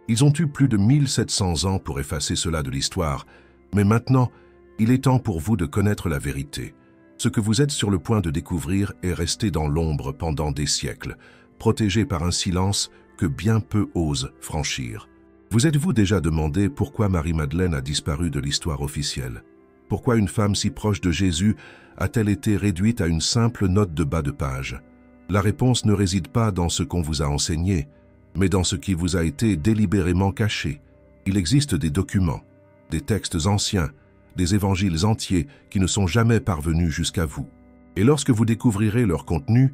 Ils ont eu plus de 1700 ans pour effacer cela de l'histoire, mais maintenant, il est temps pour vous de connaître la vérité. Ce que vous êtes sur le point de découvrir est resté dans l'ombre pendant des siècles, protégé par un silence que bien peu osent franchir. Vous êtes-vous déjà demandé pourquoi Marie-Madeleine a disparu de l'histoire officielle? Pourquoi une femme si proche de Jésus a-t-elle été réduite à une simple note de bas de page? La réponse ne réside pas dans ce qu'on vous a enseigné, mais dans ce qui vous a été délibérément caché. Il existe des documents, des textes anciens, des évangiles entiers qui ne sont jamais parvenus jusqu'à vous. Et lorsque vous découvrirez leur contenu,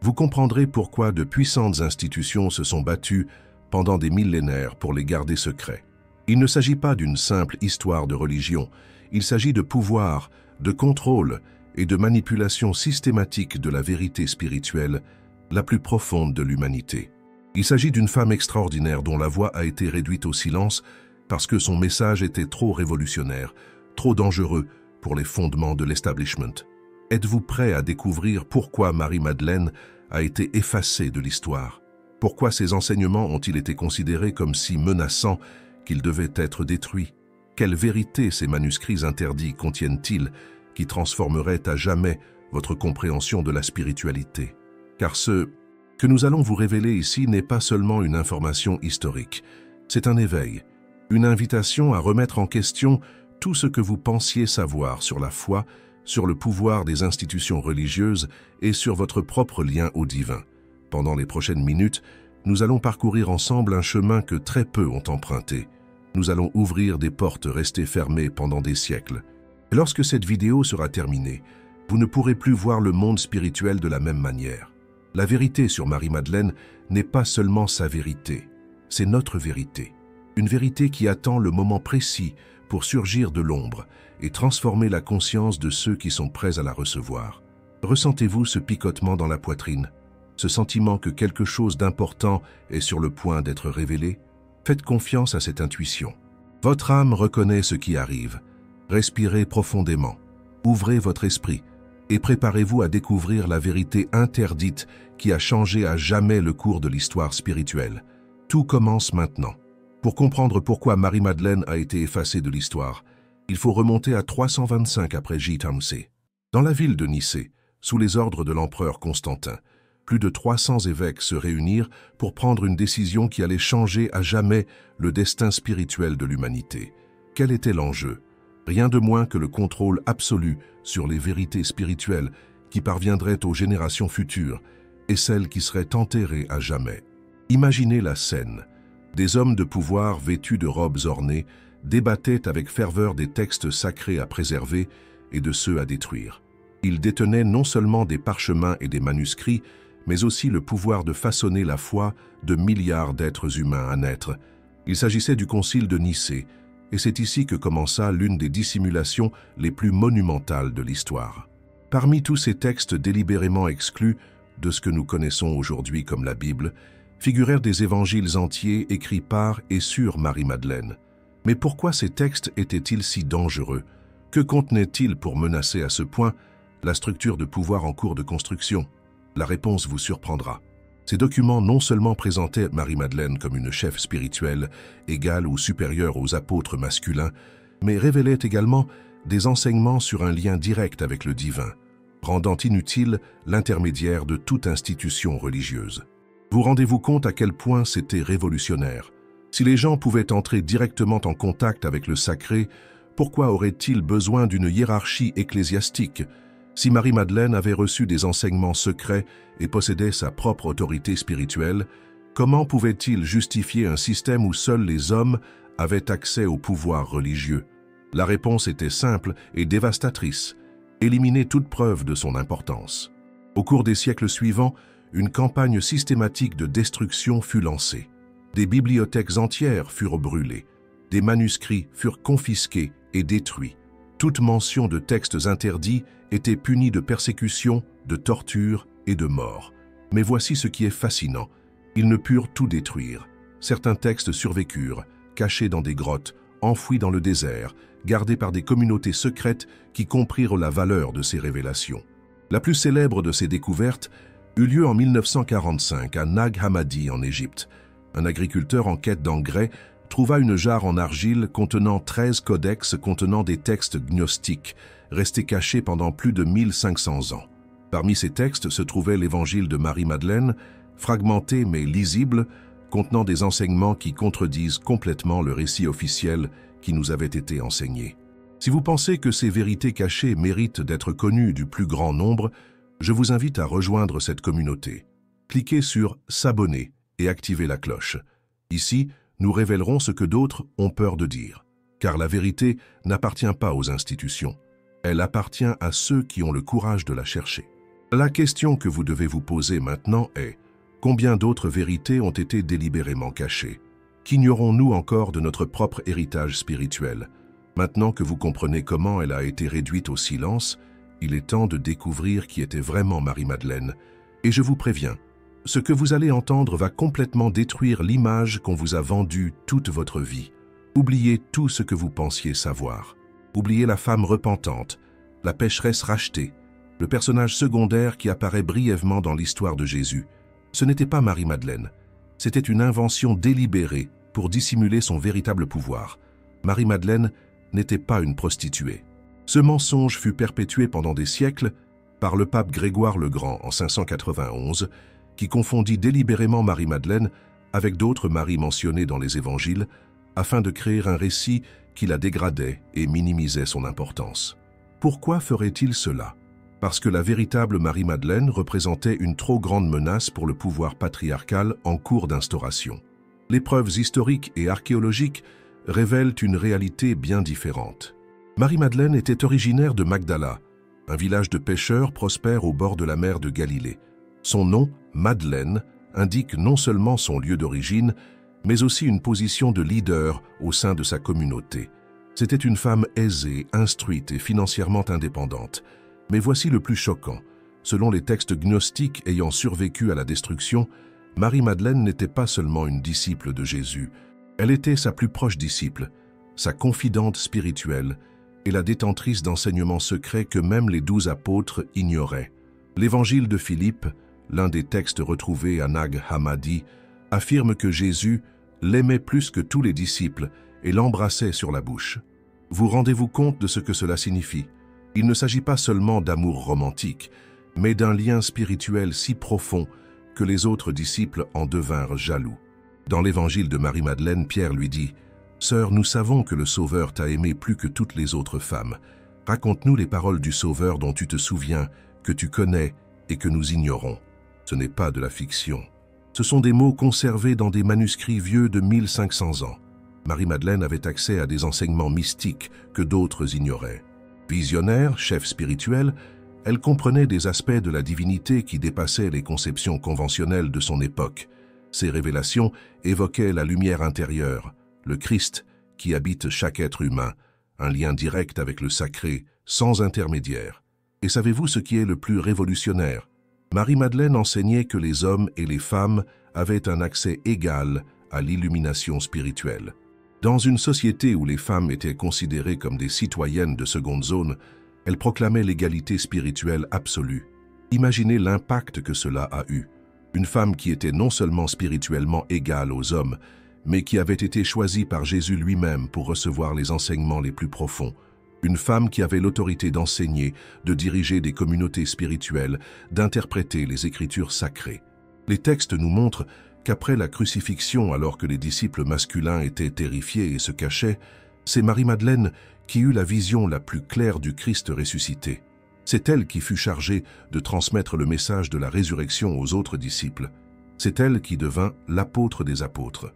vous comprendrez pourquoi de puissantes institutions se sont battues pendant des millénaires pour les garder secrets. Il ne s'agit pas d'une simple histoire de religion, il s'agit de pouvoir, de contrôle et de manipulation systématique de la vérité spirituelle la plus profonde de l'humanité. Il s'agit d'une femme extraordinaire dont la voix a été réduite au silence parce que son message était trop révolutionnaire, trop dangereux pour les fondements de l'establishment. Êtes-vous prêt à découvrir pourquoi Marie-Madeleine a été effacée de l'histoire? Pourquoi ses enseignements ont-ils été considérés comme si menaçants qu'ils devaient être détruits? Quelle vérité ces manuscrits interdits contiennent-ils qui transformeraient à jamais votre compréhension de la spiritualité? Car ce que nous allons vous révéler ici n'est pas seulement une information historique, c'est un éveil, une invitation à remettre en question tout ce que vous pensiez savoir sur la foi, sur le pouvoir des institutions religieuses et sur votre propre lien au divin. Pendant les prochaines minutes, nous allons parcourir ensemble un chemin que très peu ont emprunté. Nous allons ouvrir des portes restées fermées pendant des siècles. Et lorsque cette vidéo sera terminée, vous ne pourrez plus voir le monde spirituel de la même manière. La vérité sur Marie-Madeleine n'est pas seulement sa vérité, c'est notre vérité. Une vérité qui attend le moment précis pour surgir de l'ombre et transformer la conscience de ceux qui sont prêts à la recevoir. Ressentez-vous ce picotement dans la poitrine, ce sentiment que quelque chose d'important est sur le point d'être révélé? Faites confiance à cette intuition. Votre âme reconnaît ce qui arrive. Respirez profondément, ouvrez votre esprit et préparez-vous à découvrir la vérité interdite qui a changé à jamais le cours de l'histoire spirituelle. Tout commence maintenant. Pour comprendre pourquoi Marie-Madeleine a été effacée de l'histoire, il faut remonter à 325 après J.T.M.C. Dans la ville de Nicée, sous les ordres de l'empereur Constantin, plus de 300 évêques se réunirent pour prendre une décision qui allait changer à jamais le destin spirituel de l'humanité. Quel était l'enjeu? Rien de moins que le contrôle absolu sur les vérités spirituelles qui parviendraient aux générations futures et celles qui seraient enterrées à jamais. Imaginez la scène. Des hommes de pouvoir vêtus de robes ornées débattaient avec ferveur des textes sacrés à préserver et de ceux à détruire. Ils détenaient non seulement des parchemins et des manuscrits, mais aussi le pouvoir de façonner la foi de milliards d'êtres humains à naître. Il s'agissait du concile de Nicée, et c'est ici que commença l'une des dissimulations les plus monumentales de l'histoire. Parmi tous ces textes délibérément exclus de ce que nous connaissons aujourd'hui comme la Bible, figurèrent des évangiles entiers écrits par et sur Marie-Madeleine. Mais pourquoi ces textes étaient-ils si dangereux? Que contenaient-ils pour menacer à ce point la structure de pouvoir en cours de construction? La réponse vous surprendra. Ces documents non seulement présentaient Marie-Madeleine comme une chef spirituelle, égale ou supérieure aux apôtres masculins, mais révélaient également des enseignements sur un lien direct avec le divin, rendant inutile l'intermédiaire de toute institution religieuse. Vous rendez-vous compte à quel point c'était révolutionnaire? Si les gens pouvaient entrer directement en contact avec le sacré, pourquoi auraient-ils besoin d'une hiérarchie ecclésiastique? Si Marie-Madeleine avait reçu des enseignements secrets et possédait sa propre autorité spirituelle, comment pouvait-il justifier un système où seuls les hommes avaient accès au pouvoir religieux? La réponse était simple et dévastatrice: éliminer toute preuve de son importance. Au cours des siècles suivants, une campagne systématique de destruction fut lancée. Des bibliothèques entières furent brûlées, des manuscrits furent confisqués et détruits. Toute mention de textes interdits était punie de persécution, de torture et de mort. Mais voici ce qui est fascinant: ils ne purent tout détruire. Certains textes survécurent, cachés dans des grottes, enfouis dans le désert, gardés par des communautés secrètes qui comprirent la valeur de ces révélations. La plus célèbre de ces découvertes eut lieu en 1945 à Nag Hammadi en Égypte. Un agriculteur en quête d'engrais trouva une jarre en argile contenant 13 codex contenant des textes gnostiques, restés cachés pendant plus de 1500 ans. Parmi ces textes se trouvait l'évangile de Marie-Madeleine, fragmenté mais lisible, contenant des enseignements qui contredisent complètement le récit officiel qui nous avait été enseigné. Si vous pensez que ces vérités cachées méritent d'être connues du plus grand nombre, je vous invite à rejoindre cette communauté. Cliquez sur « S'abonner » et activez la cloche. Ici, nous révélerons ce que d'autres ont peur de dire. Car la vérité n'appartient pas aux institutions. Elle appartient à ceux qui ont le courage de la chercher. La question que vous devez vous poser maintenant est « Combien d'autres vérités ont été délibérément cachées? Qu'ignorons-nous encore de notre propre héritage spirituel? Maintenant que vous comprenez comment elle a été réduite au silence, il est temps de découvrir qui était vraiment Marie-Madeleine. Et je vous préviens, ce que vous allez entendre va complètement détruire l'image qu'on vous a vendue toute votre vie. Oubliez tout ce que vous pensiez savoir. Oubliez la femme repentante, la pécheresse rachetée, le personnage secondaire qui apparaît brièvement dans l'histoire de Jésus. Ce n'était pas Marie-Madeleine. C'était une invention délibérée pour dissimuler son véritable pouvoir. Marie-Madeleine n'était pas une prostituée. Ce mensonge fut perpétué pendant des siècles par le pape Grégoire le Grand en 591, qui confondit délibérément Marie-Madeleine avec d'autres Maries mentionnées dans les évangiles, afin de créer un récit qui la dégradait et minimisait son importance. Pourquoi ferait-il cela? Parce que la véritable Marie-Madeleine représentait une trop grande menace pour le pouvoir patriarcal en cours d'instauration. Les preuves historiques et archéologiques révèlent une réalité bien différente. Marie-Madeleine était originaire de Magdala, un village de pêcheurs prospère au bord de la mer de Galilée. Son nom, Madeleine, indique non seulement son lieu d'origine, mais aussi une position de leader au sein de sa communauté. C'était une femme aisée, instruite et financièrement indépendante. Mais voici le plus choquant. Selon les textes gnostiques ayant survécu à la destruction, Marie-Madeleine n'était pas seulement une disciple de Jésus. Elle était sa plus proche disciple, sa confidente spirituelle et la détentrice d'enseignements secrets que même les 12 apôtres ignoraient. L'évangile de Philippe, l'un des textes retrouvés à Nag Hammadi, affirme que Jésus l'aimait plus que tous les disciples et l'embrassait sur la bouche. Vous rendez-vous compte de ce que cela signifie? Il ne s'agit pas seulement d'amour romantique, mais d'un lien spirituel si profond que les autres disciples en devinrent jaloux. Dans l'évangile de Marie-Madeleine, Pierre lui dit « Sœur, nous savons que le Sauveur t'a aimé plus que toutes les autres femmes. Raconte-nous les paroles du Sauveur dont tu te souviens, que tu connais et que nous ignorons. » Ce n'est pas de la fiction. Ce sont des mots conservés dans des manuscrits vieux de 1500 ans. Marie-Madeleine avait accès à des enseignements mystiques que d'autres ignoraient. Visionnaire, chef spirituel, elle comprenait des aspects de la divinité qui dépassaient les conceptions conventionnelles de son époque. Ces révélations évoquaient la lumière intérieure, le Christ qui habite chaque être humain, un lien direct avec le sacré, sans intermédiaire. Et savez-vous ce qui est le plus révolutionnaire? Marie-Madeleine enseignait que les hommes et les femmes avaient un accès égal à l'illumination spirituelle. Dans une société où les femmes étaient considérées comme des citoyennes de seconde zone, elle proclamait l'égalité spirituelle absolue. Imaginez l'impact que cela a eu. Une femme qui était non seulement spirituellement égale aux hommes, mais qui avait été choisie par Jésus lui-même pour recevoir les enseignements les plus profonds. Une femme qui avait l'autorité d'enseigner, de diriger des communautés spirituelles, d'interpréter les Écritures sacrées. Les textes nous montrent qu'après la crucifixion, alors que les disciples masculins étaient terrifiés et se cachaient, c'est Marie-Madeleine qui eut la vision la plus claire du Christ ressuscité. C'est elle qui fut chargée de transmettre le message de la résurrection aux autres disciples. C'est elle qui devint l'apôtre des apôtres.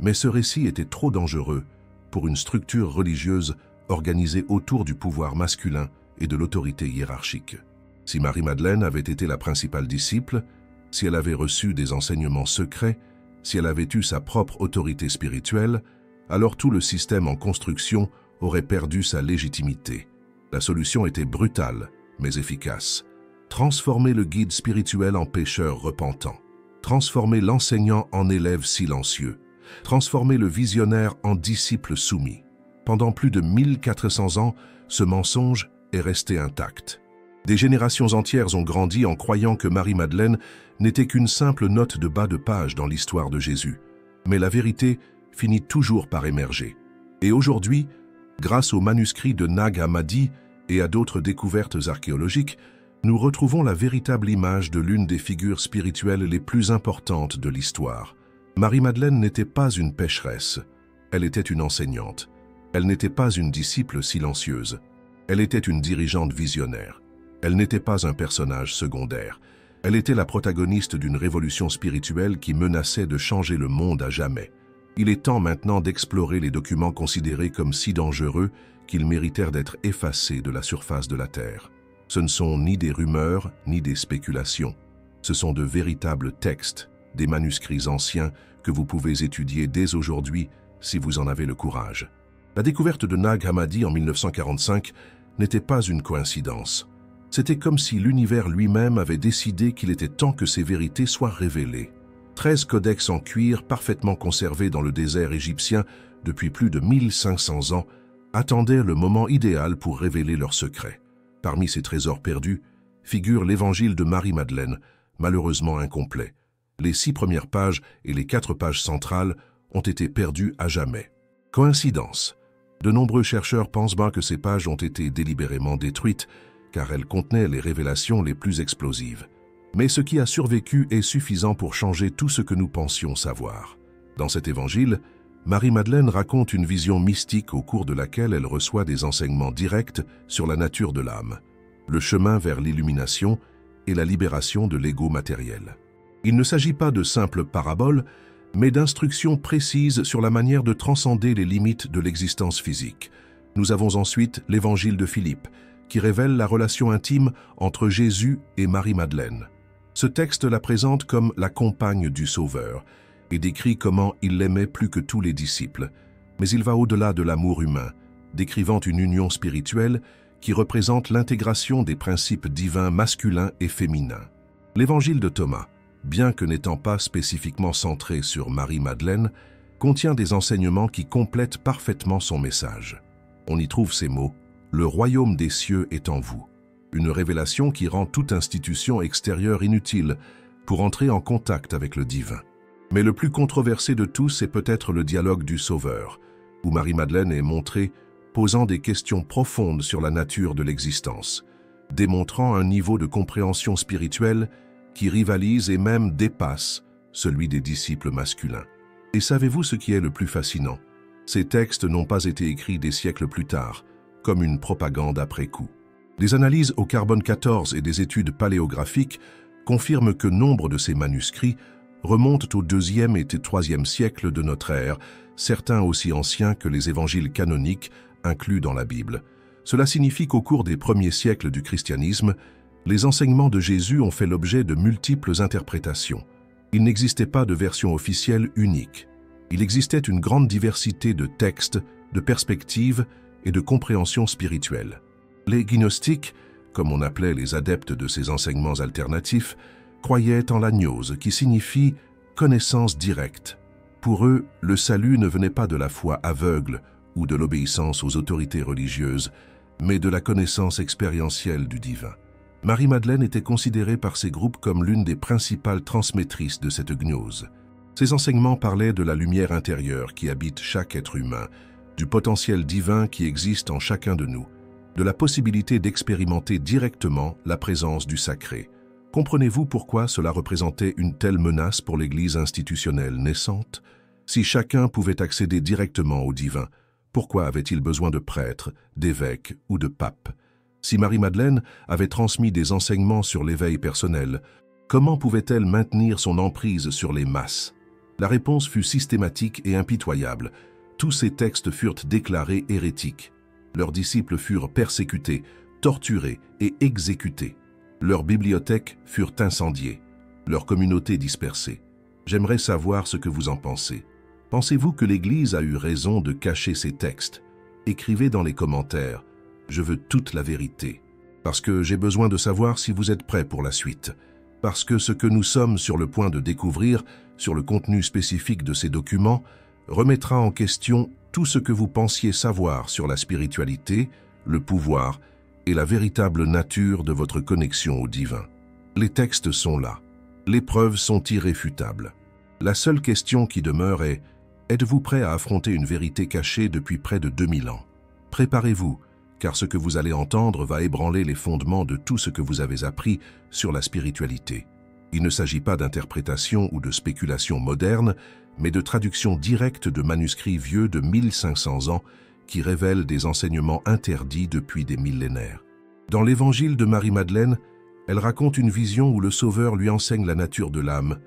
Mais ce récit était trop dangereux pour une structure religieuse organisée autour du pouvoir masculin et de l'autorité hiérarchique. Si Marie-Madeleine avait été la principale disciple, si elle avait reçu des enseignements secrets, si elle avait eu sa propre autorité spirituelle, alors tout le système en construction aurait perdu sa légitimité. La solution était brutale, mais efficace. Transformer le guide spirituel en pécheur repentant. Transformer l'enseignant en élève silencieux. Transformer le visionnaire en disciple soumis. Pendant plus de 1400 ans, ce mensonge est resté intact. Des générations entières ont grandi en croyant que Marie-Madeleine n'était qu'une simple note de bas de page dans l'histoire de Jésus. Mais la vérité finit toujours par émerger. Et aujourd'hui, grâce aux manuscrits de Nag Hammadi et à d'autres découvertes archéologiques, nous retrouvons la véritable image de l'une des figures spirituelles les plus importantes de l'histoire. Marie-Madeleine n'était pas une pécheresse, elle était une enseignante. Elle n'était pas une disciple silencieuse, elle était une dirigeante visionnaire. Elle n'était pas un personnage secondaire. Elle était la protagoniste d'une révolution spirituelle qui menaçait de changer le monde à jamais. Il est temps maintenant d'explorer les documents considérés comme si dangereux qu'ils méritèrent d'être effacés de la surface de la Terre. Ce ne sont ni des rumeurs, ni des spéculations. Ce sont de véritables textes, des manuscrits anciens que vous pouvez étudier dès aujourd'hui si vous en avez le courage. La découverte de Nag Hammadi en 1945 n'était pas une coïncidence. C'était comme si l'univers lui-même avait décidé qu'il était temps que ces vérités soient révélées. 13 codex en cuir parfaitement conservés dans le désert égyptien depuis plus de 1500 ans attendaient le moment idéal pour révéler leurs secrets. Parmi ces trésors perdus figure l'évangile de Marie-Madeleine, malheureusement incomplet. Les 6 premières pages et les 4 pages centrales ont été perdues à jamais. Coïncidence? De nombreux chercheurs pensent bien que ces pages ont été délibérément détruites car elles contenaient les révélations les plus explosives. Mais ce qui a survécu est suffisant pour changer tout ce que nous pensions savoir. Dans cet évangile, Marie-Madeleine raconte une vision mystique au cours de laquelle elle reçoit des enseignements directs sur la nature de l'âme, le chemin vers l'illumination et la libération de l'ego matériel. Il ne s'agit pas de simples paraboles, mais d'instructions précises sur la manière de transcender les limites de l'existence physique. Nous avons ensuite l'évangile de Philippe, qui révèle la relation intime entre Jésus et Marie-Madeleine. Ce texte la présente comme la compagne du Sauveur et décrit comment il l'aimait plus que tous les disciples. Mais il va au-delà de l'amour humain, décrivant une union spirituelle qui représente l'intégration des principes divins masculins et féminins. L'évangile de Thomas, bien que n'étant pas spécifiquement centré sur Marie-Madeleine, contient des enseignements qui complètent parfaitement son message. On y trouve ces mots: « Le royaume des cieux est en vous », une révélation qui rend toute institution extérieure inutile pour entrer en contact avec le divin. Mais le plus controversé de tous est peut-être le dialogue du Sauveur, où Marie-Madeleine est montrée posant des questions profondes sur la nature de l'existence, démontrant un niveau de compréhension spirituelle qui rivalise et même dépasse celui des disciples masculins. Et savez-vous ce qui est le plus fascinant? Ces textes n'ont pas été écrits des siècles plus tard, comme une propagande après coup. Des analyses au carbone 14 et des études paléographiques confirment que nombre de ces manuscrits remontent au IIe et IIIe siècle de notre ère, certains aussi anciens que les évangiles canoniques inclus dans la Bible. Cela signifie qu'au cours des premiers siècles du christianisme, les enseignements de Jésus ont fait l'objet de multiples interprétations. Il n'existait pas de version officielle unique. Il existait une grande diversité de textes, de perspectives et de compréhension spirituelle. Les gnostiques, comme on appelait les adeptes de ces enseignements alternatifs, croyaient en la gnose, qui signifie connaissance directe. Pour eux, le salut ne venait pas de la foi aveugle ou de l'obéissance aux autorités religieuses, mais de la connaissance expérientielle du divin. Marie-Madeleine était considérée par ces groupes comme l'une des principales transmettrices de cette gnose. Ces enseignements parlaient de la lumière intérieure qui habite chaque être humain, du potentiel divin qui existe en chacun de nous, de la possibilité d'expérimenter directement la présence du sacré. Comprenez-vous pourquoi cela représentait une telle menace pour l'Église institutionnelle naissante? Si chacun pouvait accéder directement au divin, pourquoi avait-il besoin de prêtres, d'évêques ou de papes? Si Marie-Madeleine avait transmis des enseignements sur l'éveil personnel, comment pouvait-elle maintenir son emprise sur les masses? La réponse fut systématique et impitoyable. Tous ces textes furent déclarés hérétiques. Leurs disciples furent persécutés, torturés et exécutés. Leurs bibliothèques furent incendiées, leurs communautés dispersées. J'aimerais savoir ce que vous en pensez. Pensez-vous que l'Église a eu raison de cacher ces textes? Écrivez dans les commentaires. Je veux toute la vérité. Parce que j'ai besoin de savoir si vous êtes prêts pour la suite. Parce que ce que nous sommes sur le point de découvrir sur le contenu spécifique de ces documents remettra en question tout ce que vous pensiez savoir sur la spiritualité, le pouvoir et la véritable nature de votre connexion au divin. Les textes sont là. Les preuves sont irréfutables. La seule question qui demeure est: êtes-vous prêt à affronter une vérité cachée depuis près de 2000 ans? Préparez-vous, car ce que vous allez entendre va ébranler les fondements de tout ce que vous avez appris sur la spiritualité. Il ne s'agit pas d'interprétation ou de spéculation moderne, mais de traduction directe de manuscrits vieux de 1500 ans qui révèlent des enseignements interdits depuis des millénaires. Dans l'évangile de Marie-Madeleine, elle raconte une vision où le Sauveur lui enseigne la nature de l'âme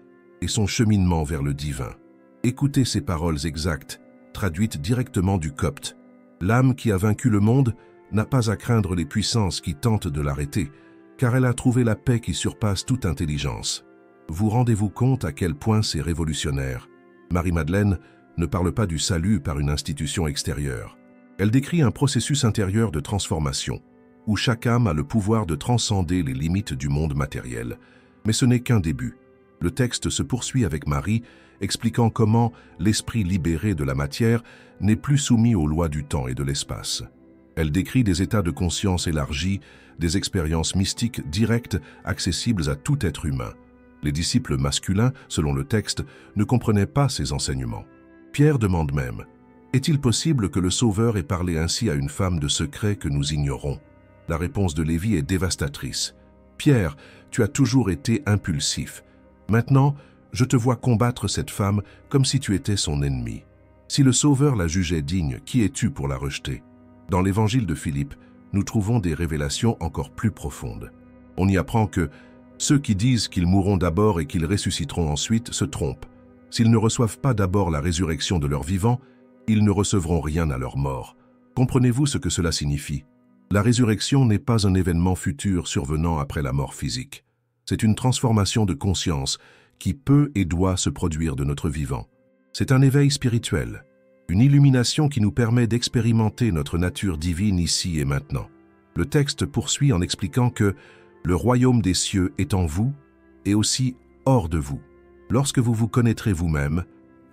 et son cheminement vers le divin. Écoutez ces paroles exactes, traduites directement du copte. L'âme qui a vaincu le monde n'a pas à craindre les puissances qui tentent de l'arrêter, car elle a trouvé la paix qui surpasse toute intelligence. Vous rendez-vous compte à quel point c'est révolutionnaire? Marie-Madeleine ne parle pas du salut par une institution extérieure. Elle décrit un processus intérieur de transformation, où chaque âme a le pouvoir de transcender les limites du monde matériel. Mais ce n'est qu'un début. Le texte se poursuit avec Marie, expliquant comment l'esprit libéré de la matière n'est plus soumis aux lois du temps et de l'espace. Elle décrit des états de conscience élargis, des expériences mystiques directes accessibles à tout être humain. Les disciples masculins, selon le texte, ne comprenaient pas ces enseignements. Pierre demande même: est-il possible que le Sauveur ait parlé ainsi à une femme de secret que nous ignorons? La réponse de Lévi est dévastatrice. Pierre, tu as toujours été impulsif. Maintenant, je te vois combattre cette femme comme si tu étais son ennemi. Si le Sauveur la jugeait digne, qui es-tu pour la rejeter? Dans l'évangile de Philippe, nous trouvons des révélations encore plus profondes. On y apprend que ceux qui disent qu'ils mourront d'abord et qu'ils ressusciteront ensuite se trompent. S'ils ne reçoivent pas d'abord la résurrection de leurs vivants, ils ne recevront rien à leur mort. Comprenez-vous ce que cela signifie? La résurrection n'est pas un événement futur survenant après la mort physique. C'est une transformation de conscience qui peut et doit se produire de notre vivant. C'est un éveil spirituel, une illumination qui nous permet d'expérimenter notre nature divine ici et maintenant. Le texte poursuit en expliquant que le royaume des cieux est en vous et aussi hors de vous. Lorsque vous vous connaîtrez vous-même,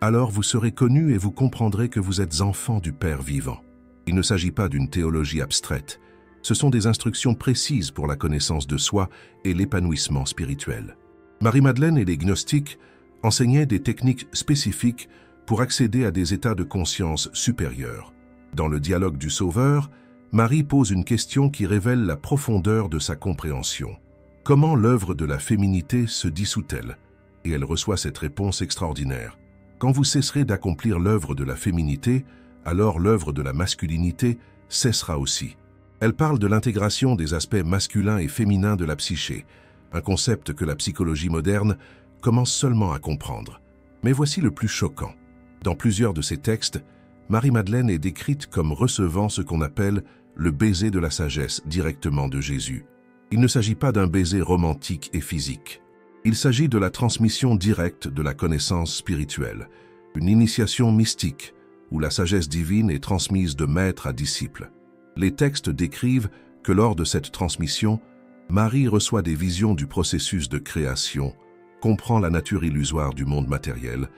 alors vous serez connus et vous comprendrez que vous êtes enfants du Père vivant. Il ne s'agit pas d'une théologie abstraite. Ce sont des instructions précises pour la connaissance de soi et l'épanouissement spirituel. Marie-Madeleine et les gnostiques enseignaient des techniques spécifiques pour accéder à des états de conscience supérieurs. Dans le dialogue du Sauveur, Marie pose une question qui révèle la profondeur de sa compréhension. Comment l'œuvre de la féminité se dissout-elle? Et elle reçoit cette réponse extraordinaire. Quand vous cesserez d'accomplir l'œuvre de la féminité, alors l'œuvre de la masculinité cessera aussi. Elle parle de l'intégration des aspects masculins et féminins de la psyché, un concept que la psychologie moderne commence seulement à comprendre. Mais voici le plus choquant. Dans plusieurs de ses textes, Marie-Madeleine est décrite comme recevant ce qu'on appelle le baiser de la sagesse directement de Jésus. Il ne s'agit pas d'un baiser romantique et physique. Il s'agit de la transmission directe de la connaissance spirituelle, une initiation mystique où la sagesse divine est transmise de maître à disciple. Les textes décrivent que lors de cette transmission, Marie reçoit des visions du processus de création, comprend la nature illusoire du monde matériel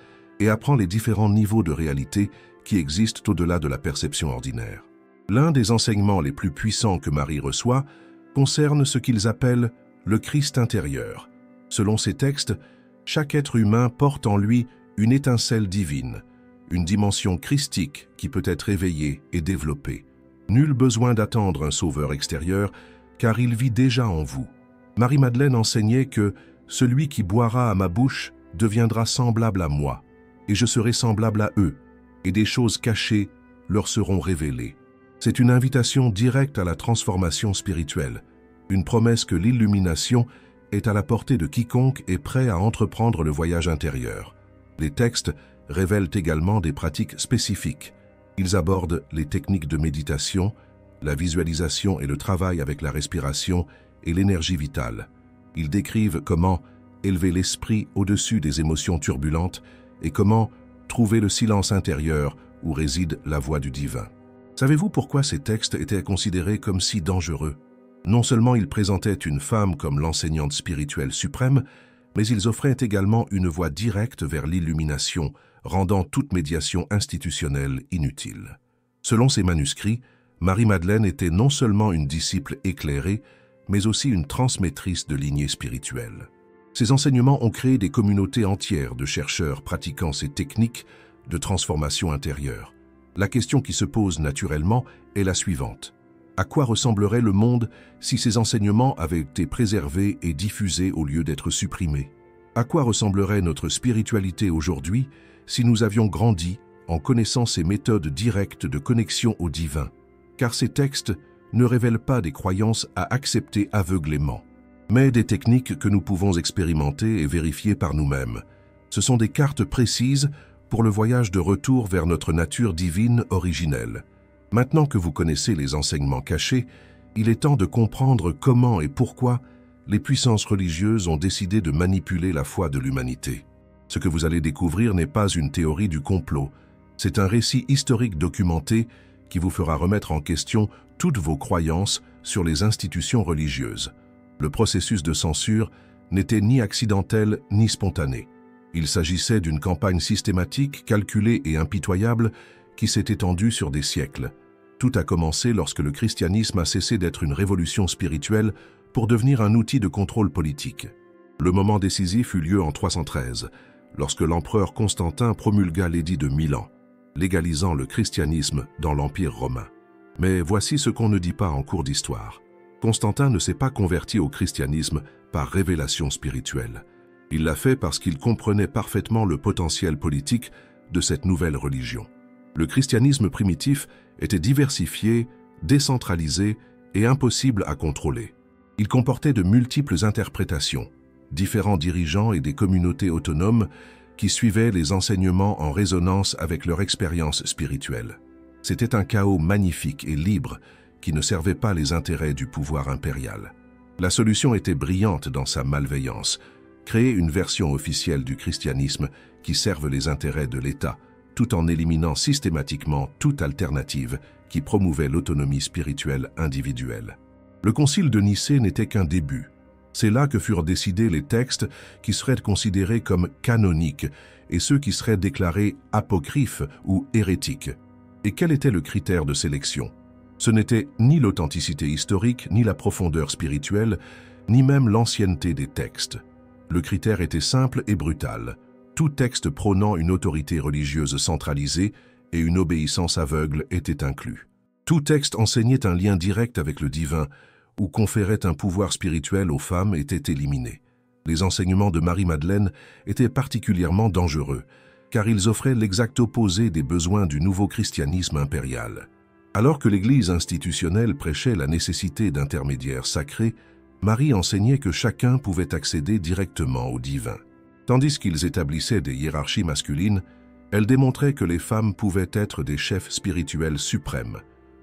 et apprend les différents niveaux de réalité qui existent au-delà de la perception ordinaire. L'un des enseignements les plus puissants que Marie reçoit concerne ce qu'ils appellent le Christ intérieur. Selon ces textes, chaque être humain porte en lui une étincelle divine, une dimension christique qui peut être éveillée et développée. Nul besoin d'attendre un sauveur extérieur, car il vit déjà en vous. Marie-Madeleine enseignait que « celui qui boira à ma bouche deviendra semblable à moi, et je serai semblable à eux, et des choses cachées leur seront révélées. » C'est une invitation directe à la transformation spirituelle, une promesse que l'illumination est à la portée de quiconque est prêt à entreprendre le voyage intérieur. Les textes révèlent également des pratiques spécifiques. Ils abordent les techniques de méditation, la visualisation et le travail avec la respiration et l'énergie vitale. Ils décrivent comment élever l'esprit au-dessus des émotions turbulentes et comment trouver le silence intérieur où réside la voix du divin. Savez-vous pourquoi ces textes étaient considérés comme si dangereux? Non seulement ils présentaient une femme comme l'enseignante spirituelle suprême, mais ils offraient également une voie directe vers l'illumination, rendant toute médiation institutionnelle inutile. Selon ces manuscrits, Marie-Madeleine était non seulement une disciple éclairée, mais aussi une transmettrice de lignées spirituelles. Ces enseignements ont créé des communautés entières de chercheurs pratiquant ces techniques de transformation intérieure. La question qui se pose naturellement est la suivante. À quoi ressemblerait le monde si ces enseignements avaient été préservés et diffusés au lieu d'être supprimés? À quoi ressemblerait notre spiritualité aujourd'hui si nous avions grandi en connaissant ces méthodes directes de connexion au divin? Car ces textes ne révèlent pas des croyances à accepter aveuglément, mais des techniques que nous pouvons expérimenter et vérifier par nous-mêmes. Ce sont des cartes précises pour le voyage de retour vers notre nature divine originelle. Maintenant que vous connaissez les enseignements cachés, il est temps de comprendre comment et pourquoi les puissances religieuses ont décidé de manipuler la foi de l'humanité. Ce que vous allez découvrir n'est pas une théorie du complot, c'est un récit historique documenté qui vous fera remettre en question toutes vos croyances sur les institutions religieuses. Le processus de censure n'était ni accidentel ni spontané. Il s'agissait d'une campagne systématique, calculée et impitoyable qui s'est étendue sur des siècles. Tout a commencé lorsque le christianisme a cessé d'être une révolution spirituelle pour devenir un outil de contrôle politique. Le moment décisif eut lieu en 313, lorsque l'empereur Constantin promulgua l'édit de Milan, légalisant le christianisme dans l'Empire romain. Mais voici ce qu'on ne dit pas en cours d'histoire. Constantin ne s'est pas converti au christianisme par révélation spirituelle. Il l'a fait parce qu'il comprenait parfaitement le potentiel politique de cette nouvelle religion. Le christianisme primitif était diversifié, décentralisé et impossible à contrôler. Il comportait de multiples interprétations, différents dirigeants et des communautés autonomes qui suivaient les enseignements en résonance avec leur expérience spirituelle. C'était un chaos magnifique et libre qui ne servait pas les intérêts du pouvoir impérial. La solution était brillante dans sa malveillance, créer une version officielle du christianisme qui serve les intérêts de l'État, tout en éliminant systématiquement toute alternative qui promouvait l'autonomie spirituelle individuelle. Le concile de Nicée n'était qu'un début. C'est là que furent décidés les textes qui seraient considérés comme canoniques et ceux qui seraient déclarés apocryphes ou hérétiques. Et quel était le critère de sélection? Ce n'était ni l'authenticité historique, ni la profondeur spirituelle, ni même l'ancienneté des textes. Le critère était simple et brutal. Tout texte prônant une autorité religieuse centralisée et une obéissance aveugle était inclus. Tout texte enseignait un lien direct avec le divin ou conférait un pouvoir spirituel aux femmes était éliminé. Les enseignements de Marie-Madeleine étaient particulièrement dangereux, car ils offraient l'exact opposé des besoins du nouveau christianisme impérial. Alors que l'Église institutionnelle prêchait la nécessité d'intermédiaires sacrés, Marie enseignait que chacun pouvait accéder directement au divin. Tandis qu'ils établissaient des hiérarchies masculines, elle démontrait que les femmes pouvaient être des chefs spirituels suprêmes.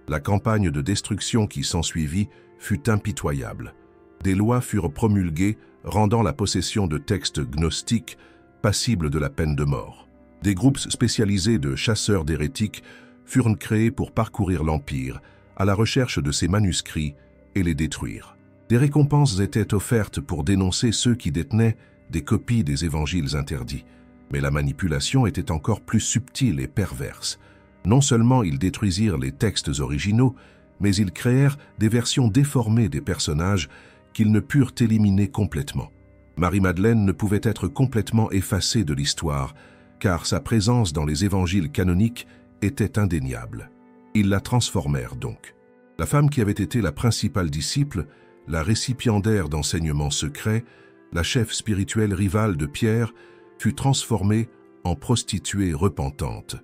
La campagne de destruction qui s'ensuivit fut impitoyable. Des lois furent promulguées rendant la possession de textes gnostiques passibles de la peine de mort. Des groupes spécialisés de chasseurs d'hérétiques furent créés pour parcourir l'Empire à la recherche de ces manuscrits et les détruire. Des récompenses étaient offertes pour dénoncer ceux qui détenaient des copies des évangiles interdits. Mais la manipulation était encore plus subtile et perverse. Non seulement ils détruisirent les textes originaux, mais ils créèrent des versions déformées des personnages qu'ils ne purent éliminer complètement. Marie-Madeleine ne pouvait être complètement effacée de l'histoire, car sa présence dans les évangiles canoniques était indéniable. Ils la transformèrent donc. La femme qui avait été la principale disciple, la récipiendaire d'enseignements secrets, la chef spirituelle rivale de Pierre, fut transformée en prostituée repentante.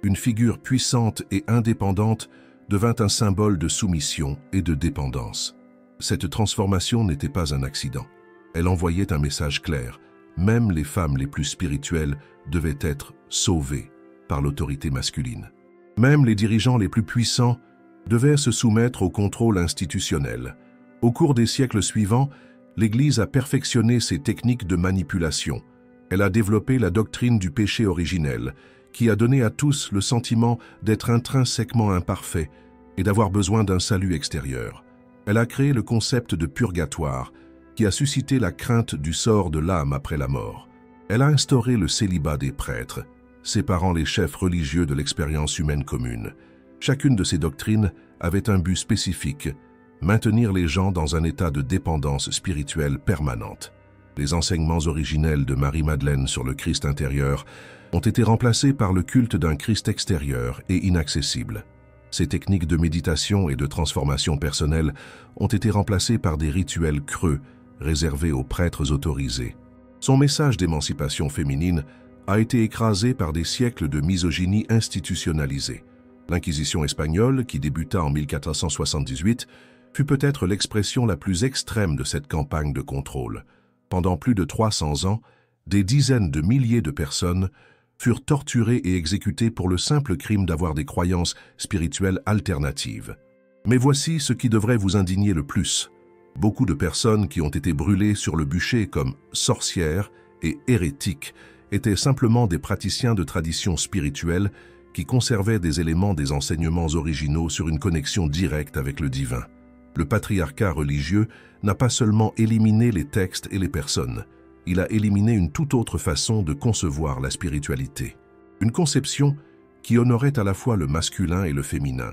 Une figure puissante et indépendante devint un symbole de soumission et de dépendance. Cette transformation n'était pas un accident. Elle envoyait un message clair. Même les femmes les plus spirituelles devaient être sauvées par l'autorité masculine. Même les dirigeants les plus puissants devaient se soumettre au contrôle institutionnel. Au cours des siècles suivants, l'Église a perfectionné ses techniques de manipulation. Elle a développé la doctrine du péché originel, qui a donné à tous le sentiment d'être intrinsèquement imparfaits et d'avoir besoin d'un salut extérieur. Elle a créé le concept de purgatoire, qui a suscité la crainte du sort de l'âme après la mort. Elle a instauré le célibat des prêtres, séparant les chefs religieux de l'expérience humaine commune. Chacune de ces doctrines avait un but spécifique, maintenir les gens dans un état de dépendance spirituelle permanente. Les enseignements originels de Marie-Madeleine sur le Christ intérieur ont été remplacés par le culte d'un Christ extérieur et inaccessible. Ces techniques de méditation et de transformation personnelle ont été remplacées par des rituels creux, réservés aux prêtres autorisés. Son message d'émancipation féminine a été écrasé par des siècles de misogynie institutionnalisée. L'Inquisition espagnole, qui débuta en 1478, fut peut-être l'expression la plus extrême de cette campagne de contrôle. Pendant plus de 300 ans, des dizaines de milliers de personnes furent torturées et exécutées pour le simple crime d'avoir des croyances spirituelles alternatives. Mais voici ce qui devrait vous indigner le plus. Beaucoup de personnes qui ont été brûlées sur le bûcher comme sorcières et hérétiques étaient simplement des praticiens de traditions spirituelles qui conservaient des éléments des enseignements originaux sur une connexion directe avec le divin. Le patriarcat religieux n'a pas seulement éliminé les textes et les personnes, il a éliminé une toute autre façon de concevoir la spiritualité. Une conception qui honorait à la fois le masculin et le féminin,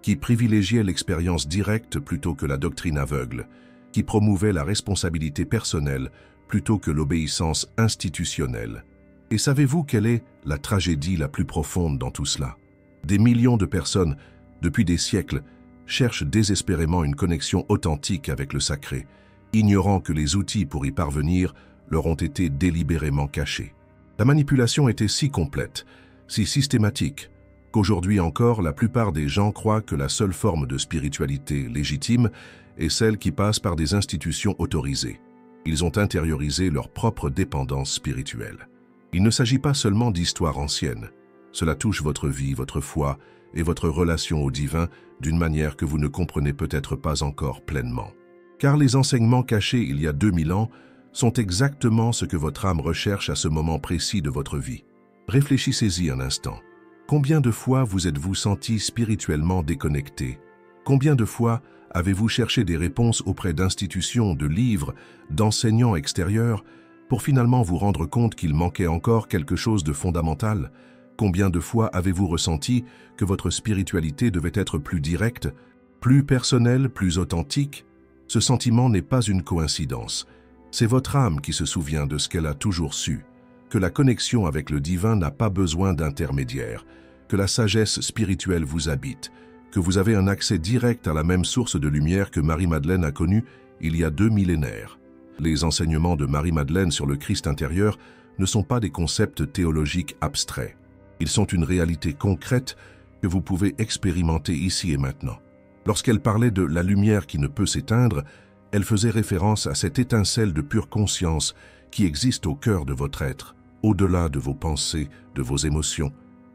qui privilégiait l'expérience directe plutôt que la doctrine aveugle, qui promouvait la responsabilité personnelle plutôt que l'obéissance institutionnelle. Et savez-vous quelle est la tragédie la plus profonde dans tout cela? Des millions de personnes, depuis des siècles, cherchent désespérément une connexion authentique avec le sacré, ignorant que les outils pour y parvenir leur ont été délibérément cachés. La manipulation était si complète, si systématique, qu'aujourd'hui encore, la plupart des gens croient que la seule forme de spiritualité légitime est celle qui passe par des institutions autorisées. Ils ont intériorisé leur propre dépendance spirituelle. Il ne s'agit pas seulement d'histoire ancienne. Cela touche votre vie, votre foi et votre relation au divin d'une manière que vous ne comprenez peut-être pas encore pleinement. Car les enseignements cachés il y a 2000 ans sont exactement ce que votre âme recherche à ce moment précis de votre vie. Réfléchissez-y un instant. Combien de fois vous êtes-vous senti spirituellement déconnecté? Combien de fois avez-vous cherché des réponses auprès d'institutions, de livres, d'enseignants extérieurs pour finalement vous rendre compte qu'il manquait encore quelque chose de fondamental? Combien de fois avez-vous ressenti que votre spiritualité devait être plus directe, plus personnelle, plus authentique? Ce sentiment n'est pas une coïncidence. C'est votre âme qui se souvient de ce qu'elle a toujours su, que la connexion avec le divin n'a pas besoin d'intermédiaire, que la sagesse spirituelle vous habite, que vous avez un accès direct à la même source de lumière que Marie-Madeleine a connue il y a 2 millénaires. Les enseignements de Marie-Madeleine sur le Christ intérieur ne sont pas des concepts théologiques abstraits. Ils sont une réalité concrète que vous pouvez expérimenter ici et maintenant. Lorsqu'elle parlait de la lumière qui ne peut s'éteindre, elle faisait référence à cette étincelle de pure conscience qui existe au cœur de votre être, au-delà de vos pensées, de vos émotions,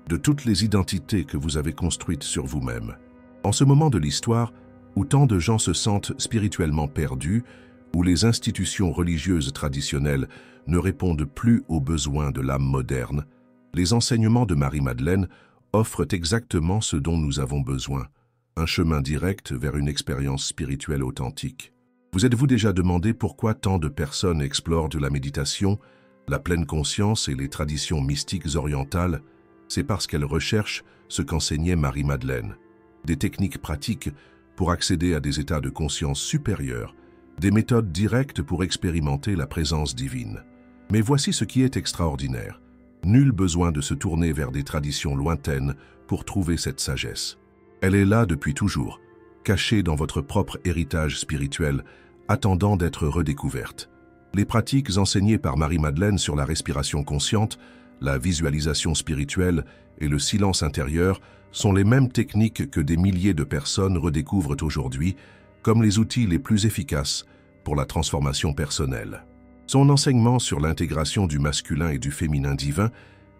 de toutes les identités que vous avez construites sur vous-même. En ce moment de l'histoire, où tant de gens se sentent spirituellement perdus, où les institutions religieuses traditionnelles ne répondent plus aux besoins de l'âme moderne, les enseignements de Marie-Madeleine offrent exactement ce dont nous avons besoin, un chemin direct vers une expérience spirituelle authentique. Vous êtes-vous déjà demandé pourquoi tant de personnes explorent de la méditation, la pleine conscience et les traditions mystiques orientales? C'est parce qu'elles recherchent ce qu'enseignait Marie-Madeleine. Des techniques pratiques pour accéder à des états de conscience supérieurs, des méthodes directes pour expérimenter la présence divine. Mais voici ce qui est extraordinaire. Nul besoin de se tourner vers des traditions lointaines pour trouver cette sagesse. Elle est là depuis toujours, cachée dans votre propre héritage spirituel, attendant d'être redécouverte. Les pratiques enseignées par Marie-Madeleine sur la respiration consciente, la visualisation spirituelle et le silence intérieur sont les mêmes techniques que des milliers de personnes redécouvrent aujourd'hui comme les outils les plus efficaces pour la transformation personnelle. Son enseignement sur l'intégration du masculin et du féminin divin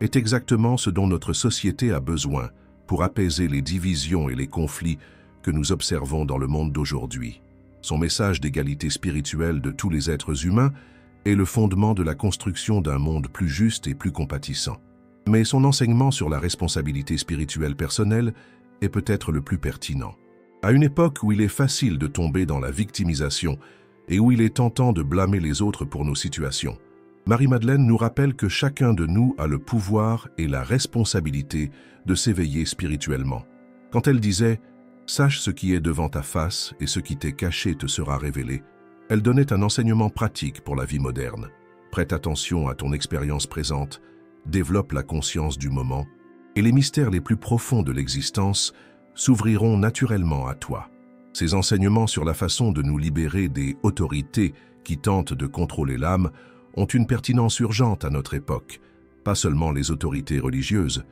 est exactement ce dont notre société a besoin pour apaiser les divisions et les conflits que nous observons dans le monde d'aujourd'hui. Son message d'égalité spirituelle de tous les êtres humains est le fondement de la construction d'un monde plus juste et plus compatissant. Mais son enseignement sur la responsabilité spirituelle personnelle est peut-être le plus pertinent. À une époque où il est facile de tomber dans la victimisation et où il est tentant de blâmer les autres pour nos situations, Marie-Madeleine nous rappelle que chacun de nous a le pouvoir et la responsabilité de s'éveiller spirituellement. Quand elle disait « Sache ce qui est devant ta face et ce qui t'est caché te sera révélé », Elle donnait un enseignement pratique pour la vie moderne. Prête attention à ton expérience présente, développe la conscience du moment, et les mystères les plus profonds de l'existence s'ouvriront naturellement à toi. Ces enseignements sur la façon de nous libérer des autorités qui tentent de contrôler l'âme ont une pertinence urgente à notre époque. Pas seulement les autorités religieuses,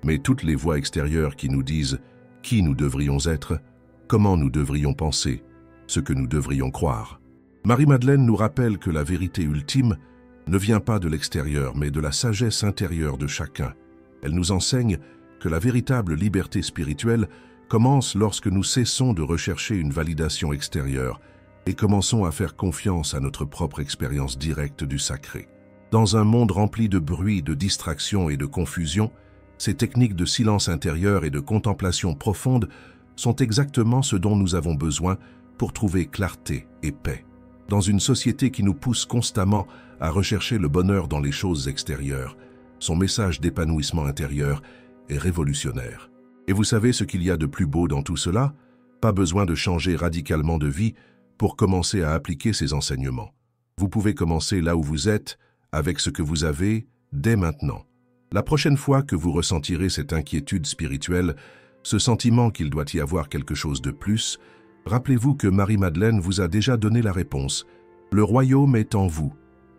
mais toutes les voix extérieures qui nous disent qui nous devrions être, comment nous devrions penser, ce que nous devrions croire. Marie-Madeleine nous rappelle que la vérité ultime ne vient pas de l'extérieur, mais de la sagesse intérieure de chacun. Elle nous enseigne que la véritable liberté spirituelle commence lorsque nous cessons de rechercher une validation extérieure et commençons à faire confiance à notre propre expérience directe du sacré. Dans un monde rempli de bruit, de distractions et de confusion, ces techniques de silence intérieur et de contemplation profonde sont exactement ce dont nous avons besoin pour trouver clarté et paix. Dans une société qui nous pousse constamment à rechercher le bonheur dans les choses extérieures, son message d'épanouissement intérieur est révolutionnaire. Et vous savez ce qu'il y a de plus beau dans tout cela? Pas besoin de changer radicalement de vie pour commencer à appliquer ces enseignements. Vous pouvez commencer là où vous êtes, avec ce que vous avez, dès maintenant. La prochaine fois que vous ressentirez cette inquiétude spirituelle, ce sentiment qu'il doit y avoir quelque chose de plus, rappelez-vous que Marie-Madeleine vous a déjà donné la réponse. Le royaume est en vous,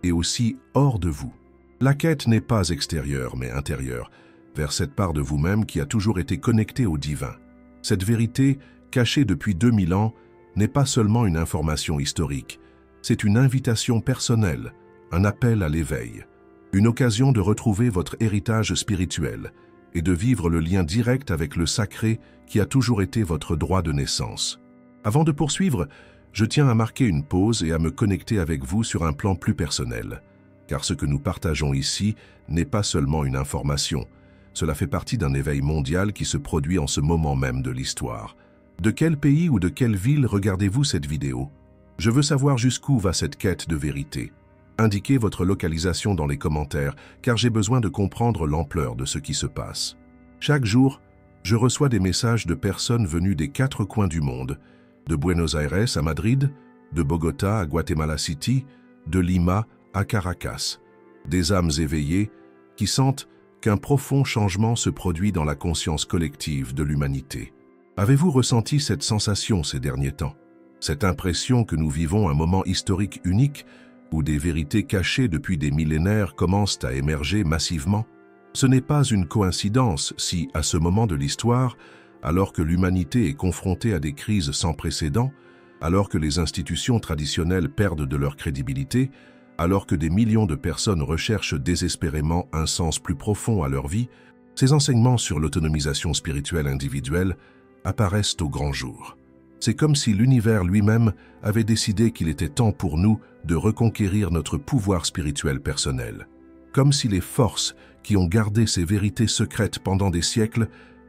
et aussi hors de vous. La quête n'est pas extérieure, mais intérieure, vers cette part de vous-même qui a toujours été connectée au divin. Cette vérité, cachée depuis 2000 ans, n'est pas seulement une information historique, c'est une invitation personnelle, un appel à l'éveil, une occasion de retrouver votre héritage spirituel et de vivre le lien direct avec le sacré qui a toujours été votre droit de naissance. Avant de poursuivre, je tiens à marquer une pause et à me connecter avec vous sur un plan plus personnel, car ce que nous partageons ici n'est pas seulement une information, cela fait partie d'un éveil mondial qui se produit en ce moment même de l'histoire. De quel pays ou de quelle ville regardez-vous cette vidéo? Je veux savoir jusqu'où va cette quête de vérité. Indiquez votre localisation dans les commentaires, car j'ai besoin de comprendre l'ampleur de ce qui se passe. Chaque jour, je reçois des messages de personnes venues des 4 coins du monde, de Buenos Aires à Madrid, de Bogota à Guatemala City, de Lima à Caracas. Des âmes éveillées qui sentent qu'un profond changement se produit dans la conscience collective de l'humanité. Avez-vous ressenti cette sensation ces derniers temps? Cette impression que nous vivons un moment historique unique où des vérités cachées depuis des millénaires commencent à émerger massivement? Ce n'est pas une coïncidence si, à ce moment de l'histoire, alors que l'humanité est confrontée à des crises sans précédent, alors que les institutions traditionnelles perdent de leur crédibilité, alors que des millions de personnes recherchent désespérément un sens plus profond à leur vie, ces enseignements sur l'autonomisation spirituelle individuelle apparaissent au grand jour. C'est comme si l'univers lui-même avait décidé qu'il était temps pour nous de reconquérir notre pouvoir spirituel personnel. Comme si les forces qui ont gardé ces vérités secrètes pendant des siècles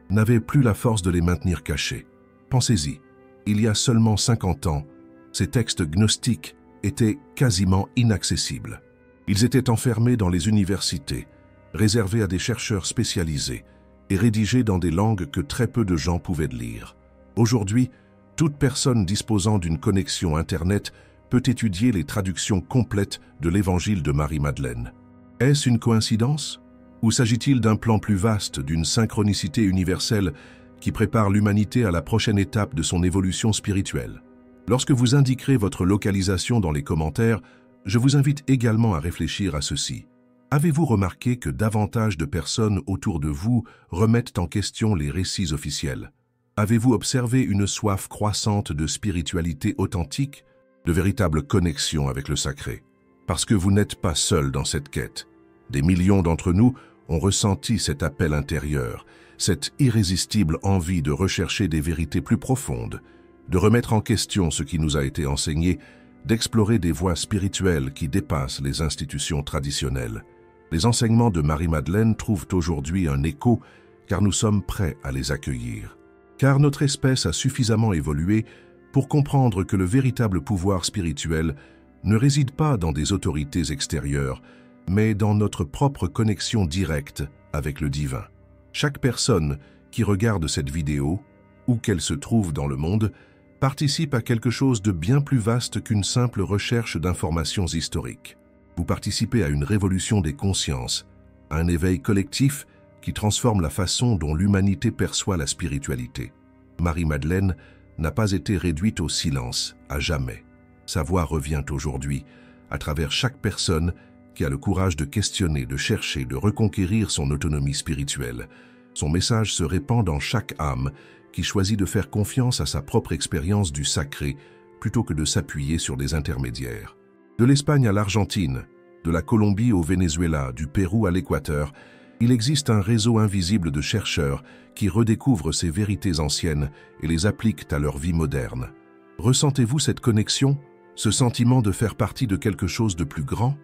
n'avaient plus la force de les maintenir cachées. Pensez-y, il y a seulement 50 ans, ces textes gnostiques étaient quasiment inaccessibles. Ils étaient enfermés dans les universités, réservés à des chercheurs spécialisés et rédigés dans des langues que très peu de gens pouvaient lire. Aujourd'hui, toute personne disposant d'une connexion Internet peut étudier les traductions complètes de l'Évangile de Marie-Madeleine. Est-ce une coïncidence? Ou s'agit-il d'un plan plus vaste, d'une synchronicité universelle qui prépare l'humanité à la prochaine étape de son évolution spirituelle? Lorsque vous indiquerez votre localisation dans les commentaires, je vous invite également à réfléchir à ceci. Avez-vous remarqué que davantage de personnes autour de vous remettent en question les récits officiels? Avez-vous observé une soif croissante de spiritualité authentique, de véritable connexion avec le sacré? Parce que vous n'êtes pas seul dans cette quête. Des millions d'entre nous ont ressenti cet appel intérieur, cette irrésistible envie de rechercher des vérités plus profondes, de remettre en question ce qui nous a été enseigné, d'explorer des voies spirituelles qui dépassent les institutions traditionnelles. Les enseignements de Marie-Madeleine trouvent aujourd'hui un écho car nous sommes prêts à les accueillir. Car notre espèce a suffisamment évolué pour comprendre que le véritable pouvoir spirituel ne réside pas dans des autorités extérieures, mais dans notre propre connexion directe avec le divin. Chaque personne qui regarde cette vidéo, où qu'elle se trouve dans le monde, participe à quelque chose de bien plus vaste qu'une simple recherche d'informations historiques. Vous participez à une révolution des consciences, à un éveil collectif qui transforme la façon dont l'humanité perçoit la spiritualité. Marie-Madeleine n'a pas été réduite au silence, à jamais. Sa voix revient aujourd'hui, à travers chaque personne qui a le courage de questionner, de chercher, de reconquérir son autonomie spirituelle. Son message se répand dans chaque âme qui choisit de faire confiance à sa propre expérience du sacré plutôt que de s'appuyer sur des intermédiaires. De l'Espagne à l'Argentine, de la Colombie au Venezuela, du Pérou à l'Équateur, il existe un réseau invisible de chercheurs qui redécouvrent ces vérités anciennes et les appliquent à leur vie moderne. Ressentez-vous cette connexion, ce sentiment de faire partie de quelque chose de plus grand?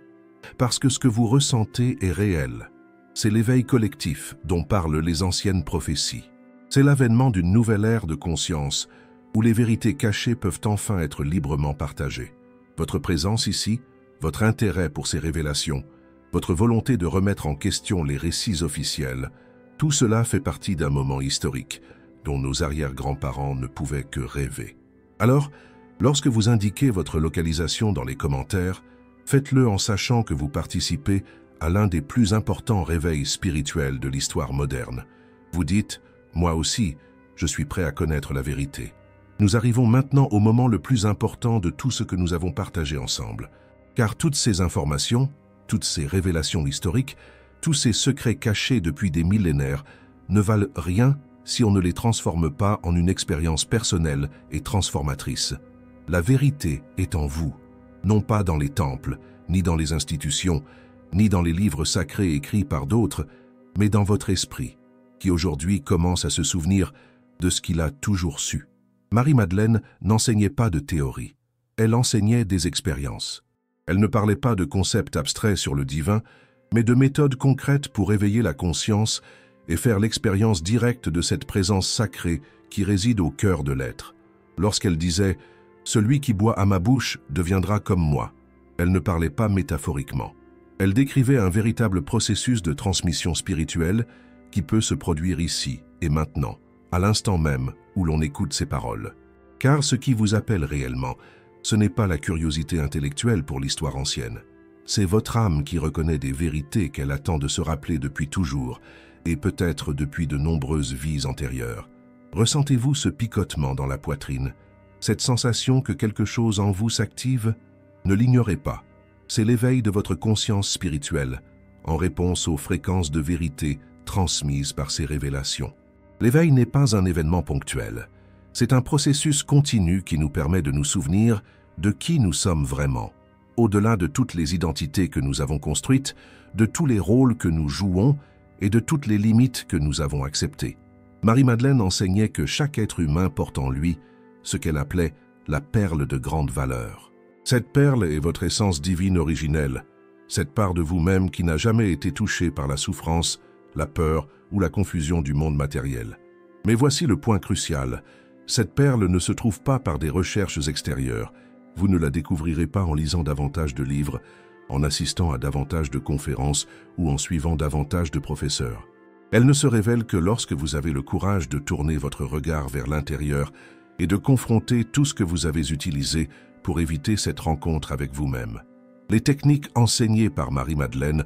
Parce que ce que vous ressentez est réel. C'est l'éveil collectif dont parlent les anciennes prophéties. C'est l'avènement d'une nouvelle ère de conscience où les vérités cachées peuvent enfin être librement partagées. Votre présence ici, votre intérêt pour ces révélations, votre volonté de remettre en question les récits officiels, tout cela fait partie d'un moment historique dont nos arrière-grands-parents ne pouvaient que rêver. Alors, lorsque vous indiquez votre localisation dans les commentaires, faites-le en sachant que vous participez à l'un des plus importants réveils spirituels de l'histoire moderne. Vous dites « Moi aussi, je suis prêt à connaître la vérité ». Nous arrivons maintenant au moment le plus important de tout ce que nous avons partagé ensemble. Car toutes ces informations, toutes ces révélations historiques, tous ces secrets cachés depuis des millénaires ne valent rien si on ne les transforme pas en une expérience personnelle et transformatrice. La vérité est en vous, non pas dans les temples, ni dans les institutions, ni dans les livres sacrés écrits par d'autres, mais dans votre esprit, qui aujourd'hui commence à se souvenir de ce qu'il a toujours su. Marie-Madeleine n'enseignait pas de théorie, elle enseignait des expériences. Elle ne parlait pas de concepts abstraits sur le divin, mais de méthodes concrètes pour éveiller la conscience et faire l'expérience directe de cette présence sacrée qui réside au cœur de l'être. Lorsqu'elle disait « Celui qui boit à ma bouche deviendra comme moi », elle ne parlait pas métaphoriquement. Elle décrivait un véritable processus de transmission spirituelle qui peut se produire ici et maintenant, à l'instant même où l'on écoute ces paroles. Car ce qui vous appelle réellement, ce n'est pas la curiosité intellectuelle pour l'histoire ancienne. C'est votre âme qui reconnaît des vérités qu'elle attend de se rappeler depuis toujours, et peut-être depuis de nombreuses vies antérieures. Ressentez-vous ce picotement dans la poitrine, cette sensation que quelque chose en vous s'active? Ne l'ignorez pas. C'est l'éveil de votre conscience spirituelle, en réponse aux fréquences de vérité transmises par ces révélations. L'éveil n'est pas un événement ponctuel. C'est un processus continu qui nous permet de nous souvenir de qui nous sommes vraiment, au-delà de toutes les identités que nous avons construites, de tous les rôles que nous jouons et de toutes les limites que nous avons acceptées. Marie-Madeleine enseignait que chaque être humain porte en lui ce qu'elle appelait la perle de grande valeur. Cette perle est votre essence divine originelle, cette part de vous-même qui n'a jamais été touchée par la souffrance, la peur ou la confusion du monde matériel. Mais voici le point crucial. Cette perle ne se trouve pas par des recherches extérieures. Vous ne la découvrirez pas en lisant davantage de livres, en assistant à davantage de conférences ou en suivant davantage de professeurs. Elle ne se révèle que lorsque vous avez le courage de tourner votre regard vers l'intérieur et de confronter tout ce que vous avez utilisé pour éviter cette rencontre avec vous-même. Les techniques enseignées par Marie-Madeleine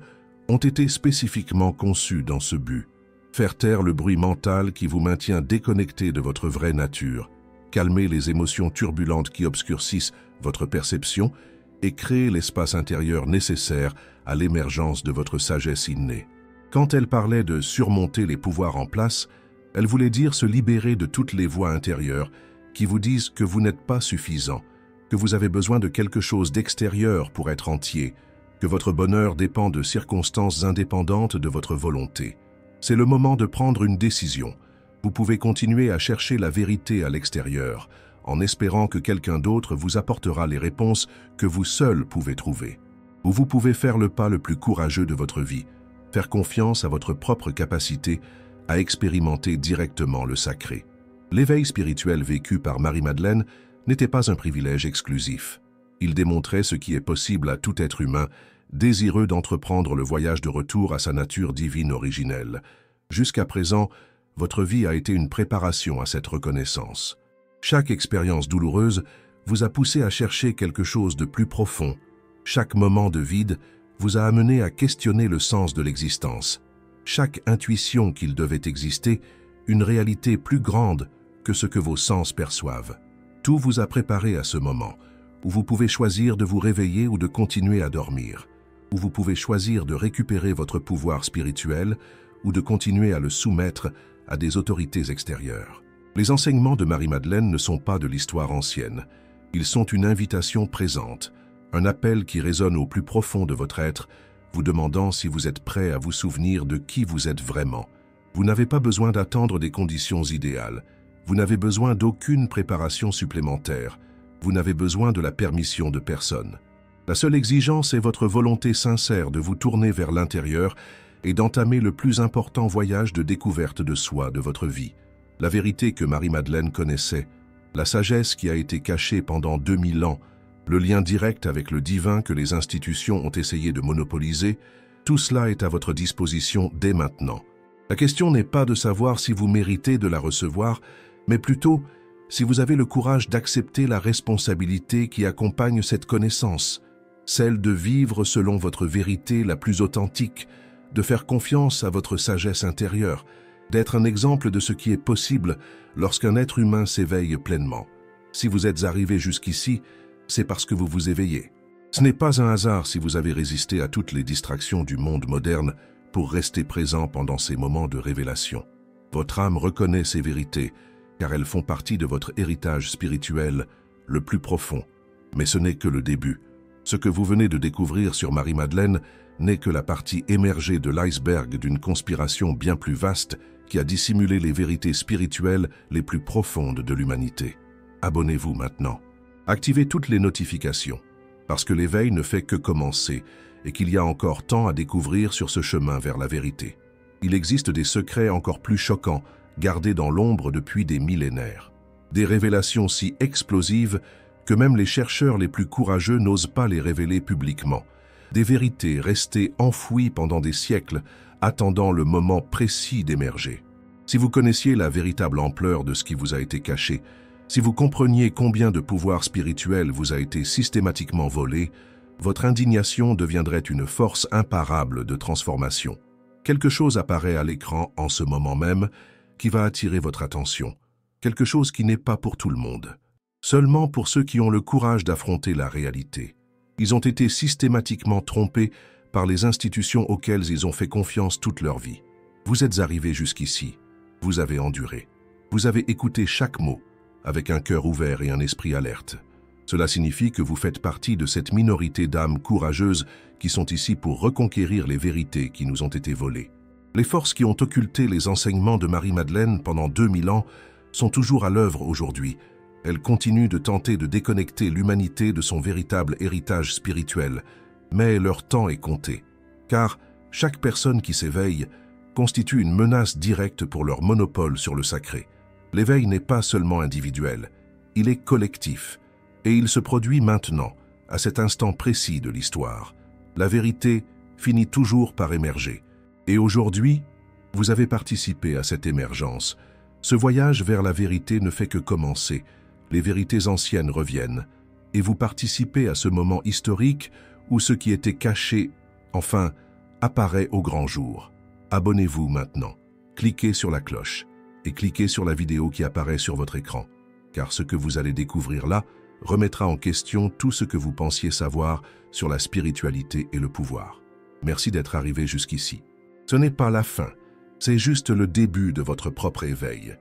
ont été spécifiquement conçues dans ce but. Faire taire le bruit mental qui vous maintient déconnecté de votre vraie nature, calmer les émotions turbulentes qui obscurcissent votre perception et créer l'espace intérieur nécessaire à l'émergence de votre sagesse innée. Quand elle parlait de surmonter les pouvoirs en place, elle voulait dire se libérer de toutes les voix intérieures qui vous disent que vous n'êtes pas suffisant, que vous avez besoin de quelque chose d'extérieur pour être entier, que votre bonheur dépend de circonstances indépendantes de votre volonté. C'est le moment de prendre une décision. Vous pouvez continuer à chercher la vérité à l'extérieur, en espérant que quelqu'un d'autre vous apportera les réponses que vous seul pouvez trouver. Ou vous pouvez faire le pas le plus courageux de votre vie, faire confiance à votre propre capacité à expérimenter directement le sacré. L'éveil spirituel vécu par Marie-Madeleine n'était pas un privilège exclusif. Il démontrait ce qui est possible à tout être humain, désireux d'entreprendre le voyage de retour à sa nature divine originelle. Jusqu'à présent, votre vie a été une préparation à cette reconnaissance. Chaque expérience douloureuse vous a poussé à chercher quelque chose de plus profond. Chaque moment de vide vous a amené à questionner le sens de l'existence. Chaque intuition qu'il devait exister une réalité plus grande que ce que vos sens perçoivent. Tout vous a préparé à ce moment, où vous pouvez choisir de vous réveiller ou de continuer à dormir, où vous pouvez choisir de récupérer votre pouvoir spirituel ou de continuer à le soumettre à des autorités extérieures. Les enseignements de Marie-Madeleine ne sont pas de l'histoire ancienne. Ils sont une invitation présente, un appel qui résonne au plus profond de votre être, vous demandant si vous êtes prêt à vous souvenir de qui vous êtes vraiment. Vous n'avez pas besoin d'attendre des conditions idéales. Vous n'avez besoin d'aucune préparation supplémentaire. Vous n'avez besoin de la permission de personne. La seule exigence est votre volonté sincère de vous tourner vers l'intérieur et d'entamer le plus important voyage de découverte de soi de votre vie. La vérité que Marie-Madeleine connaissait, la sagesse qui a été cachée pendant 2000 ans, le lien direct avec le divin que les institutions ont essayé de monopoliser, tout cela est à votre disposition dès maintenant. La question n'est pas de savoir si vous méritez de la recevoir, mais plutôt si vous avez le courage d'accepter la responsabilité qui accompagne cette connaissance, celle de vivre selon votre vérité la plus authentique, de faire confiance à votre sagesse intérieure, d'être un exemple de ce qui est possible lorsqu'un être humain s'éveille pleinement. Si vous êtes arrivé jusqu'ici, c'est parce que vous vous éveillez. Ce n'est pas un hasard si vous avez résisté à toutes les distractions du monde moderne pour rester présent pendant ces moments de révélation. Votre âme reconnaît ces vérités, car elles font partie de votre héritage spirituel le plus profond. Mais ce n'est que le début. Ce que vous venez de découvrir sur Marie-Madeleine n'est que la partie émergée de l'iceberg d'une conspiration bien plus vaste qui a dissimulé les vérités spirituelles les plus profondes de l'humanité. Abonnez-vous maintenant. Activez toutes les notifications, parce que l'éveil ne fait que commencer et qu'il y a encore tant à découvrir sur ce chemin vers la vérité. Il existe des secrets encore plus choquants, gardés dans l'ombre depuis des millénaires. Des révélations si explosives que même les chercheurs les plus courageux n'osent pas les révéler publiquement. Des vérités restées enfouies pendant des siècles, attendant le moment précis d'émerger. Si vous connaissiez la véritable ampleur de ce qui vous a été caché, si vous compreniez combien de pouvoir spirituel vous a été systématiquement volé, votre indignation deviendrait une force imparable de transformation. Quelque chose apparaît à l'écran en ce moment même qui va attirer votre attention. Quelque chose qui n'est pas pour tout le monde. Seulement pour ceux qui ont le courage d'affronter la réalité. Ils ont été systématiquement trompés par les institutions auxquelles ils ont fait confiance toute leur vie. Vous êtes arrivés jusqu'ici. Vous avez enduré. Vous avez écouté chaque mot, avec un cœur ouvert et un esprit alerte. Cela signifie que vous faites partie de cette minorité d'âmes courageuses qui sont ici pour reconquérir les vérités qui nous ont été volées. Les forces qui ont occulté les enseignements de Marie-Madeleine pendant 2000 ans sont toujours à l'œuvre aujourd'hui. Elles continuent de tenter de déconnecter l'humanité de son véritable héritage spirituel, mais leur temps est compté, car chaque personne qui s'éveille constitue une menace directe pour leur monopole sur le sacré. L'éveil n'est pas seulement individuel, il est collectif, et il se produit maintenant, à cet instant précis de l'histoire. La vérité finit toujours par émerger. Et aujourd'hui, vous avez participé à cette émergence. Ce voyage vers la vérité ne fait que commencer. Les vérités anciennes reviennent, et vous participez à ce moment historique où ce qui était caché, enfin, apparaît au grand jour. Abonnez-vous maintenant, cliquez sur la cloche et cliquez sur la vidéo qui apparaît sur votre écran, car ce que vous allez découvrir là remettra en question tout ce que vous pensiez savoir sur la spiritualité et le pouvoir. Merci d'être arrivé jusqu'ici. Ce n'est pas la fin, c'est juste le début de votre propre éveil.